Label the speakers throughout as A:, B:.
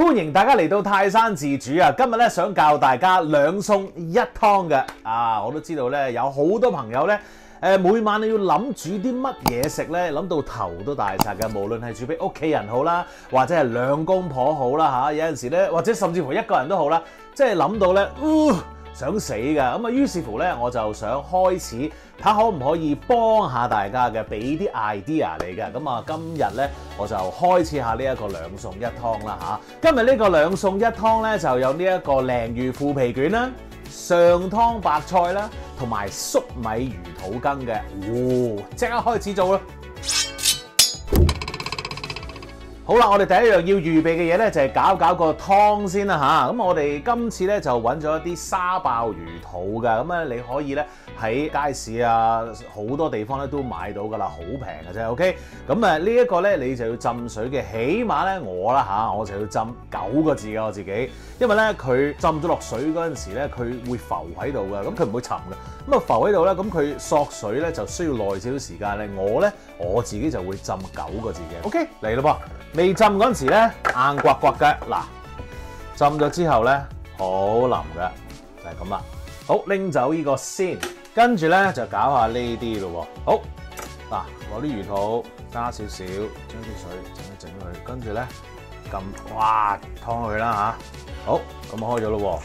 A: 歡迎大家嚟到泰山自主啊！今日咧想教大家兩餸一湯嘅啊！我都知道咧有好多朋友咧每晚你要諗煮啲乜嘢食咧，諗到頭都大晒嘅。無論係煮俾屋企人好啦，或者係兩公婆好啦嚇，有陣時咧或者甚至乎一個人都好啦，即係諗到咧，想死㗎咁啊！於是乎咧，我就想開始睇下可唔可以幫下大家嘅，俾啲 idea 嚟嘅。咁啊，今日咧我就開始下呢一個兩餸一湯啦嚇。今日呢個兩餸一湯咧就有呢一個鯪魚腐皮卷啦、上湯白菜啦，同埋粟米魚肚羹嘅。即刻開始做啦！好啦，我哋第一樣要預備嘅嘢咧就係搞個湯先啦嚇。咁我哋今次咧就揾咗一啲沙爆魚肚嘅，咁咧你可以咧喺街市啊好多地方咧都買到噶啦，好平嘅啫。OK， 咁呢一個咧你就要浸水嘅，起碼咧我啦嚇，我就要浸9個字嘅我自己，因為咧佢浸咗落水嗰陣時咧佢會浮喺度嘅，咁佢唔會沉嘅，咁啊浮喺度咧，咁佢索水咧就需要耐少少時間咧，我自己就會浸9個字嘅。OK， 嚟咯噃。未浸嗰陣時咧，硬刮刮嘅，嗱，浸咗之後咧，好腍嘅，就係咁啦。好，拎走呢個先，跟住咧就搞下呢啲咯喎。好，嗱，攞啲魚肚揸少少，將啲水整佢，跟住咧撳，哇，湯佢啦嚇。好，咁開咗咯喎，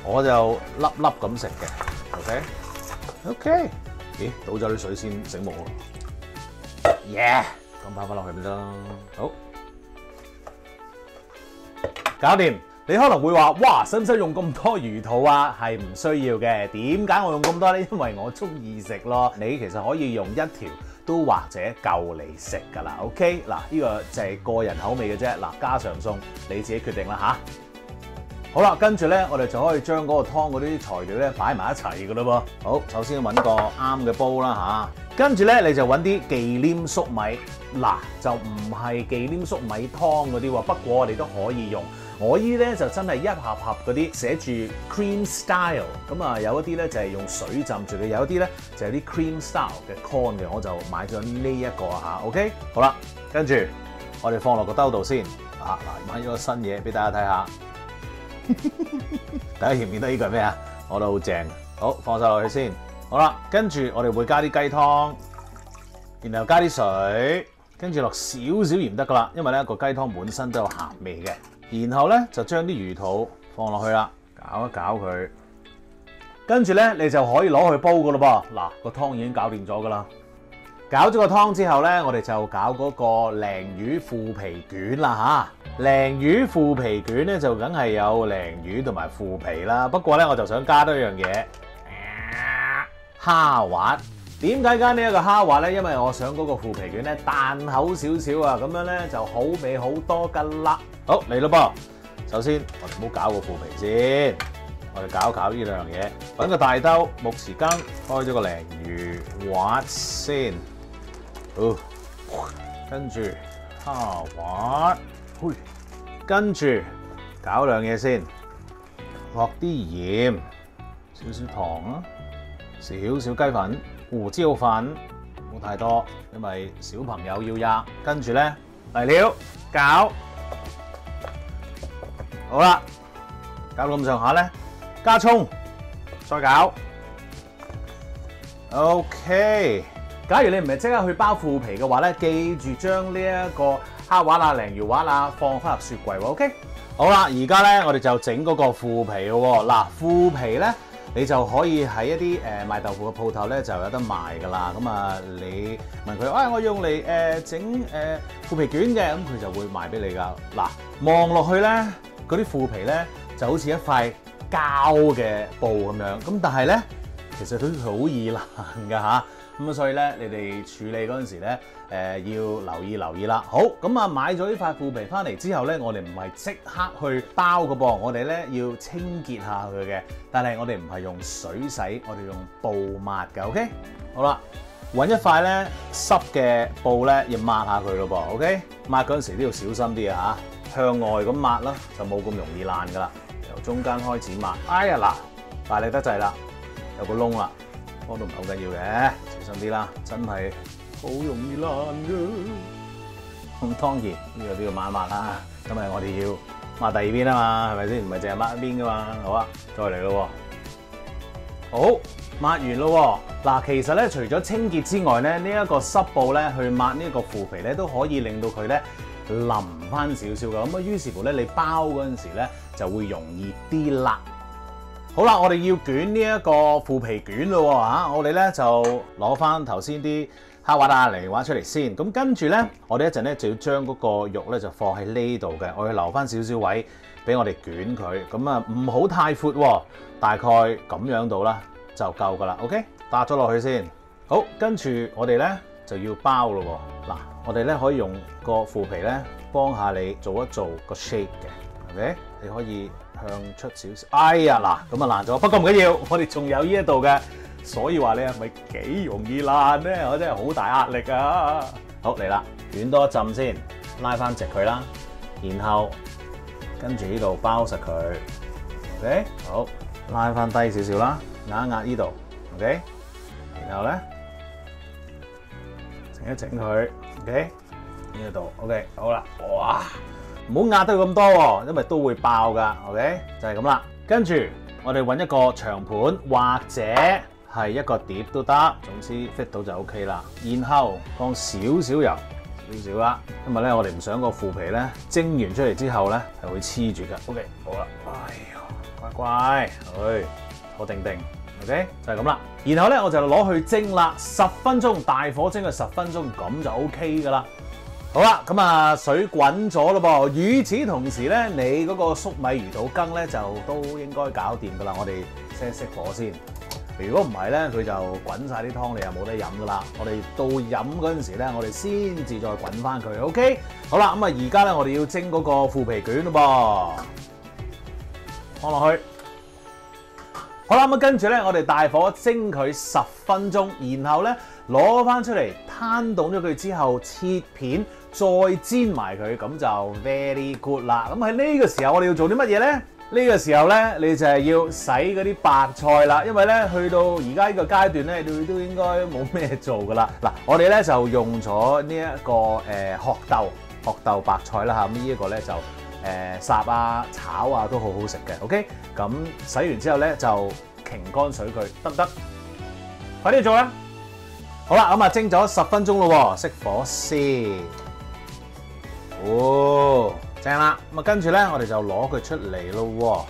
A: 我就粒粒咁食嘅 ，OK， 咦，倒咗啲水先醒目喎，咁擺翻落去咪得啦。好。搞掂，你可能會話：哇，使唔使用咁多魚肚啊？係唔需要嘅。點解我用咁多呢？因為我中意食咯。你其實可以用1條都或者夠你食㗎啦。OK， 嗱，呢個就係個人口味嘅啫。嗱，家常餸你自己決定啦嚇。好啦，跟住咧，我哋就可以將嗰個湯嗰啲材料咧擺埋一齊㗎啦噃。好，首先揾個啱嘅煲啦嚇，跟住咧你就揾啲忌廉粟米。嗱，就唔係忌廉粟米湯嗰啲喎，不過我哋都可以用。我依咧就真係一盒盒嗰啲寫住 cream style， 咁啊有一啲咧就係用水浸住嘅，有一啲咧就係啲 cream style 嘅 corn 嘅，我就買咗呢一個嚇。OK， 好啦，跟住我哋放落個兜度先。嗱，買咗個新嘢俾大家睇下。大家見唔見到呢個係咩啊？我覺得好正。好，放晒落去先。好啦，跟住我哋會加啲雞湯，然後加啲水，跟住落少少鹽得噶啦，因為咧個雞湯本身都有鹹味嘅。然後咧就將啲魚肚放落去啦，搞一搞佢，跟住咧你就可以攞去煲噶咯噃。嗱，個湯已經搞掂咗噶啦。搞咗個湯之後咧，我哋就搞嗰個鯪魚腐皮卷啦嚇。鯪魚腐皮卷咧就梗係有鯪魚同埋腐皮啦。不過咧我就想加多一樣嘢，蝦滑。點解加呢一個蝦滑咧？因為我想嗰個腐皮卷咧彈口少少啊，咁樣咧就好味好多噶啦。好，嚟咯噃，首先我哋唔好搞個腐皮先，我哋搞呢兩樣嘢。揾個大兜木匙羹，開咗個鯪魚滑先，好，跟住蝦滑，跟住搞兩嘢先，落啲鹽，少少糖啊，少少雞粉。胡椒粉冇太多，因為小朋友要吔。跟住咧嚟料搞，好啦，搞到咁上下咧，加葱，再搞。OK， 假如你唔係即刻去包腐皮嘅話咧，記住將呢一個蝦滑啊、鯪魚滑啊放翻入雪櫃喎。OK， 好啦，而家咧我哋就整嗰個腐皮咯喎。嗱，腐皮咧。你就可以喺一啲賣豆腐嘅鋪頭咧就有得賣㗎啦。咁啊，你問佢，我用嚟整腐皮卷嘅，咁佢就會賣俾你㗎。嗱，望落去咧，嗰啲腐皮咧就好似一塊膠嘅布咁樣。咁但係咧，其實都好易爛㗎嚇。咁所以咧，你哋處理嗰陣時咧，要留意啦。好，咁啊買咗呢塊腐皮翻嚟之後咧，我哋唔係即刻去包㗎噃，我哋咧要清潔下佢嘅。但係我哋唔係用水洗，我哋用布抹㗎。OK， 好啦，揾一塊咧濕嘅布咧，要抹下佢咯噃。OK， 抹嗰陣時都要小心啲啊嚇，向外咁抹啦，就冇咁容易爛㗎啦。由中間開始抹。哎呀嗱，大力得滯啦，有個窿啦。幫都唔係好緊要嘅，小心啲啦，真係好容易爛㗎。咁當然呢個都要抹一抹啦，因為我哋要抹第二邊啊嘛，係咪先？唔係淨係抹一邊噶嘛。好啊，再嚟咯。好，抹完咯。嗱，其實咧，除咗清潔之外咧，呢一個濕布咧去抹呢個腐皮咧，都可以令到佢咧腍翻少少噶。咁啊，於是乎咧，你包嗰陣時咧就會容易啲啦。好啦，我哋要捲呢一個腐皮卷咯嚇，我哋咧就攞翻頭先啲哈瓦那嚟挖出嚟先。咁跟住咧，我哋一陣咧就要將嗰個肉咧就放喺呢度嘅，我要留翻少少位俾我哋捲佢。咁啊，唔好太闊，大概咁樣到啦就夠噶啦。OK， 搭咗落去先。好，跟住我哋咧就要包咯喎。嗱，我哋咧可以用個腐皮咧幫下你做一做個 shape 嘅。OK， 你可以向出少少。哎呀，嗱，咁啊爛咗，不過唔緊要，我哋仲有呢一度嘅，所以話你係咪幾容易爛咧？我真係好大壓力啊！好，嚟啦，捲多一浸先，拉翻直佢啦，然後跟住呢度包實佢。OK， 好，拉翻低少少啦，壓一壓呢度。OK， 然後咧整一整佢。OK， 呢度 OK， 好啦，哇！唔好壓得咁多喎，因為都會爆噶。OK， 就係咁啦。跟住我哋揾一個長盤或者係一個碟都得，總之 fit 到就 OK 啦。然後放少少油，少少啦，因為咧我哋唔想個腐皮咧蒸完出嚟之後咧係會黐住嘅。OK， 好啦，哎呀，乖乖，去坐定定。OK， 就係咁啦。然後咧我就攞去蒸啦，10分鐘，大火蒸佢10分鐘，咁就 OK 噶啦。好啦，咁啊水滾咗咯噃。與此同時咧，你嗰個粟米魚肚羹咧就都應該搞掂噶啦。我哋熄火先。如果唔係咧，佢就滾晒啲湯，你又冇得飲噶啦。我哋到飲嗰陣時咧，我哋先至再滾翻佢。OK， 好啦，咁啊而家咧我哋要蒸嗰個腐皮卷咯噃，放落去。好啦，咁跟住咧，我哋大火蒸佢10分鐘，然後咧攞翻出嚟攤凍咗佢之後切片，再煎埋佢，咁就 very good 啦。咁喺呢個時候我哋要做啲乜嘢咧？呢個時候咧，你就係要洗嗰啲白菜啦，因為咧去到而家呢個階段咧，你都應該冇咩做噶啦。嗱，我哋咧就用咗呢一個殼豆白菜啦嚇，咁呢一個咧就烚啊炒啊都好好食嘅。OK， 咁洗完之後咧就擎乾水佢，得唔得？快啲做啦！好啦，咁啊蒸咗10分鐘咯喎，熄火先。哦，正啦！咁啊跟住咧，我哋就攞佢出嚟咯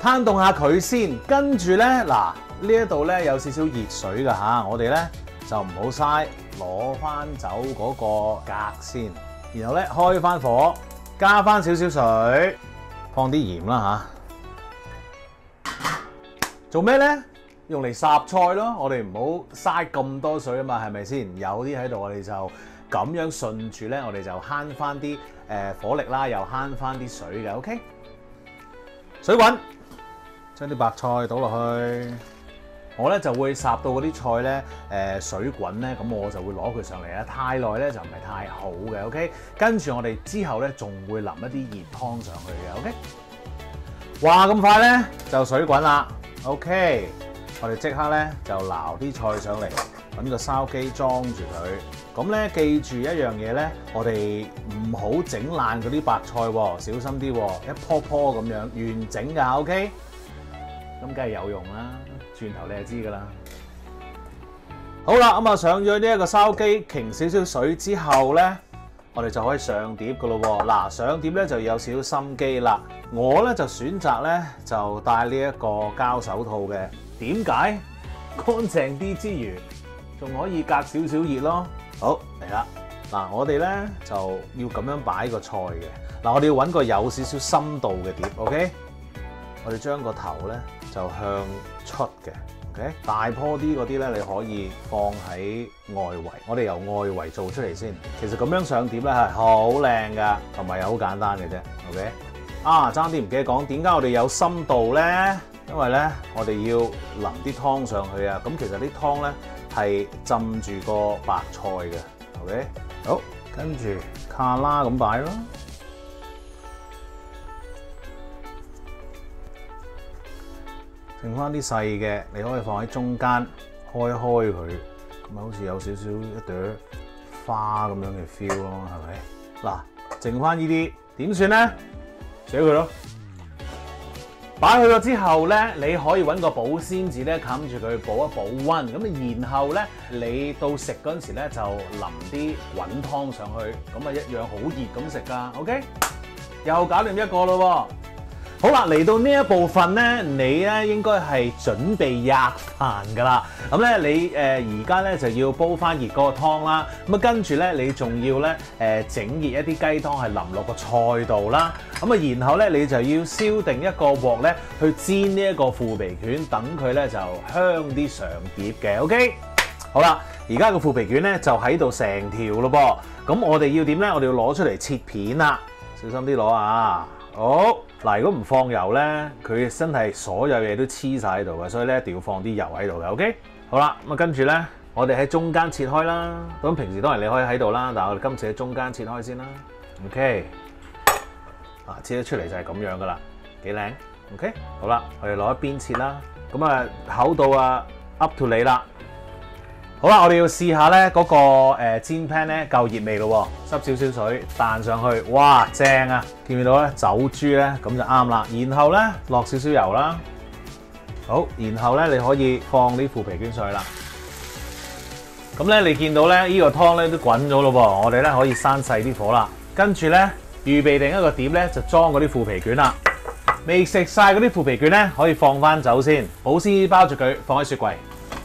A: 喎，攤凍下佢先。跟住咧，嗱呢一度咧有少少熱水噶嚇，我哋咧就唔好嘥，攞翻走嗰個格先。然後咧開翻火，加翻少少水，放啲鹽啦嚇。做咩咧？用嚟烚菜咯。我哋唔好嘥咁多水啊嘛，係咪先？有啲喺度，我哋就咁樣順住咧，我哋就慳翻啲火力啦，又慳翻啲水嘅。OK， 水滾，將啲白菜倒落去。我咧就會烚到嗰啲菜咧水滾咧，咁我就會攞佢上嚟啦。太耐咧就唔係太好嘅。OK， 跟住我哋之後咧仲會淋一啲熱湯上去嘅。OK， 哇咁快咧就水滾啦。OK， 我哋即刻咧就撈啲菜上嚟，揾個筲箕裝住佢。咁咧記住一樣嘢咧，我哋唔好整爛嗰啲白菜喎，小心啲喎，一樖樖咁樣完整㗎。OK， 咁梗係有用啦，轉頭你就知㗎啦。好啦，咁啊上咗呢一個筲箕，擎少少水之後咧，我哋就可以上碟㗎咯喎。嗱，上碟咧就要有少少心機啦。我咧就選擇咧就戴呢一個膠手套嘅。點解？乾淨啲之餘，仲可以隔少少熱咯。好，嚟啦！嗱，我哋咧就要咁樣擺個菜嘅。嗱，我哋要揾個有少少深度嘅碟。OK， 我哋將個頭咧就向出嘅。OK， 大棵啲嗰啲咧你可以放喺外圍。我哋由外圍做出嚟先。其實咁樣上碟咧係好靚噶，同埋又好簡單嘅啫。OK， 啊，爭啲唔記得講，點解我哋有深度咧？因為咧，我哋要淋啲湯上去啊！咁其實啲湯咧係浸住個白菜嘅 ，OK？ 好，跟住卡啦咁擺咯，剩翻啲細嘅，你可以放喺中間開佢，咁好似有少少一朵花咁樣嘅 feel 咯，係咪？嗱，剩翻呢啲點算咧？寫佢咯。擺去咗之後咧，你可以揾個保鮮紙咧冚住佢，保一保溫。咁然後咧，你到食嗰陣時咧就淋啲滾湯上去，咁啊一樣好熱咁食噶。OK， 又搞掂一個咯喎。好啦，嚟到呢一部分咧，你咧應該係準備吔飯㗎啦。咁咧你而家咧就要煲翻熱嗰個湯啦。咁啊跟住咧你仲要咧整熱一啲雞湯係淋落個菜度啦。咁啊然後咧你就要燒定一個鑊咧去煎呢一個腐皮卷，等佢咧就香啲上碟嘅。OK， 好啦，而家個腐皮卷咧就喺度成條咯噃。咁我哋要點咧？我哋要攞出嚟切片啦，小心啲攞啊！好嗱，如果唔放油咧，佢真係所有嘢都黐晒喺度嘅，所以咧一定要放啲油喺度嘅。OK， 好啦，咁啊跟住咧，我哋喺中間切開啦。咁平時當然你可以喺度啦，但係我哋今次喺中間切開先啦。OK， 切得出嚟就係咁樣噶啦，幾靚。OK， 好啦，我哋攞一邊切啦。咁啊厚度啊 up to 你啦。好啦，我哋要試下咧嗰個煎 pan 咧夠熱未咯喎，濕少少水彈上去，哇正啊！見唔見到咧走豬咧咁就啱啦。然後咧落少少油啦，好，然後咧你可以放啲腐皮卷上去啦。咁咧你見到咧呢個湯咧都滾咗咯噃，我哋咧可以閂細啲火啦。跟住咧預備定一個碟咧就裝嗰啲腐皮卷啦。未食晒嗰啲腐皮卷咧可以放翻走先，保鮮紙包住佢放喺雪櫃。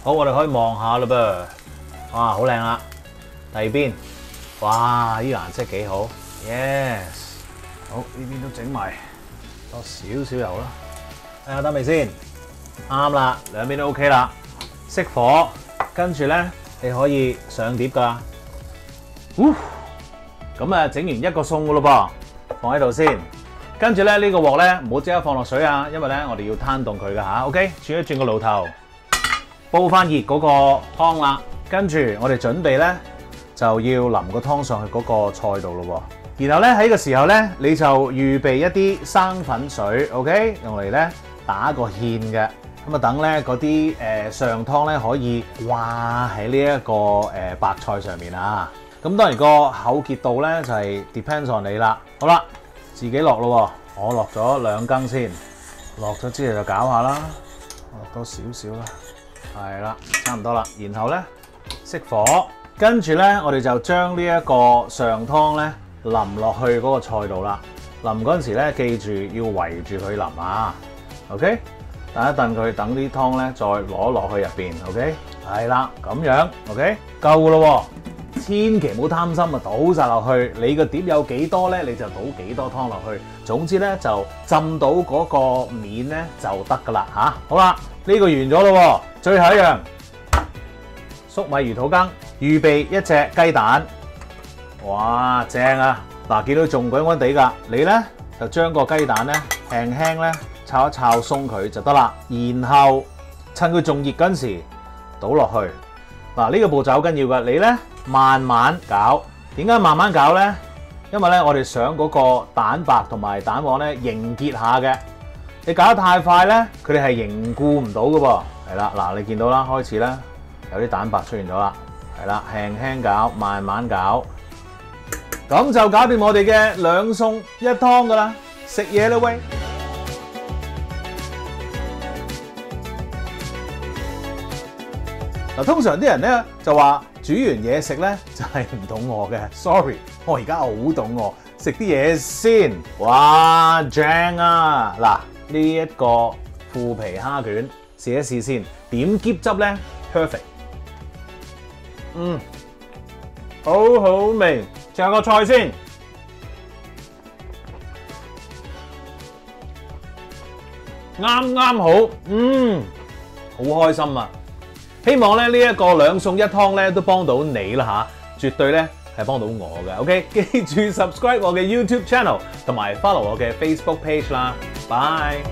A: 好，我哋可以望下嘞噃，哇，好靚啦！第二邊，哇，呢個顏色幾好 ，yes， 好，呢邊都整埋多少少油啦，睇下得未先？啱啦，兩邊都 OK 啦，熄火，跟住咧你可以上碟㗎，咁啊整完一個餸㗎咯噃，放喺度先，跟住咧呢個鑊咧唔好即刻放落水啊，因為咧我哋要攤凍佢㗎吓 ，OK， 轉一轉個爐頭。煲翻熱嗰個湯啦，跟住我哋準備咧就要淋個湯上去嗰個菜度咯喎。然後咧喺個時候咧，你就預備一啲生粉水 ，OK， 用嚟咧打個芡嘅。咁啊等咧嗰啲上湯咧可以掛喺呢一個白菜上面啊。咁當然個厚結度咧就係 depends on 你啦。好啦，自己落咯喎，我落咗2羹先，落咗之後就攪下啦，落多少少啦。係啦，差唔多啦。然後咧熄火，跟住咧我哋就將呢一個上湯咧淋落去嗰個菜度啦。淋嗰陣時咧，記住要圍住佢淋啊。OK， 等一等佢，等啲湯咧再攞落去入邊。OK， 係啦，咁樣 OK 夠咯喎。千祈唔好貪心啊，倒晒落去。你個碟有幾多咧，你就倒幾多湯落去。總之咧就浸到嗰個面咧就得噶啦嚇。好啦，呢個完咗咯喎。最後一樣，粟米魚肚羹，預備一隻雞蛋。哇，正啊！嗱，見到仲滾滾地㗎，你咧就將個雞蛋咧輕輕咧炒一炒鬆佢就得啦。然後趁佢仲熱嗰陣時倒落去。嗱，呢個步驟好緊要㗎，你咧慢慢攪。點解慢慢攪咧？因為咧我哋想嗰個蛋白同埋蛋黃咧凝結下嘅。你搞得太快咧，佢哋係凝固唔到㗎噃。係啦，嗱，你見到啦，開始啦，有啲蛋白出現咗啦，係啦，輕輕攪，慢慢攪，咁就搞掂我哋嘅2餸1湯噶啦，食嘢啦喂！嗱，通常啲人咧就話煮完嘢食咧就係唔肚餓嘅 ，sorry， 我而家好肚餓，食啲嘢先，哇，正啊！嗱，呢一個腐皮蝦卷。試一試先，點喼汁咧 perfect， 好好味。食下個菜先，啱啱好，好開心啊！希望咧呢一個2餸1湯咧都幫到你啦嚇，絕對咧係幫到我嘅。OK， 記住 subscribe 我嘅 YouTube channel 同埋 follow 我嘅 Facebook page 啦。Bye。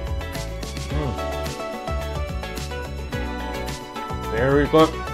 A: Very good.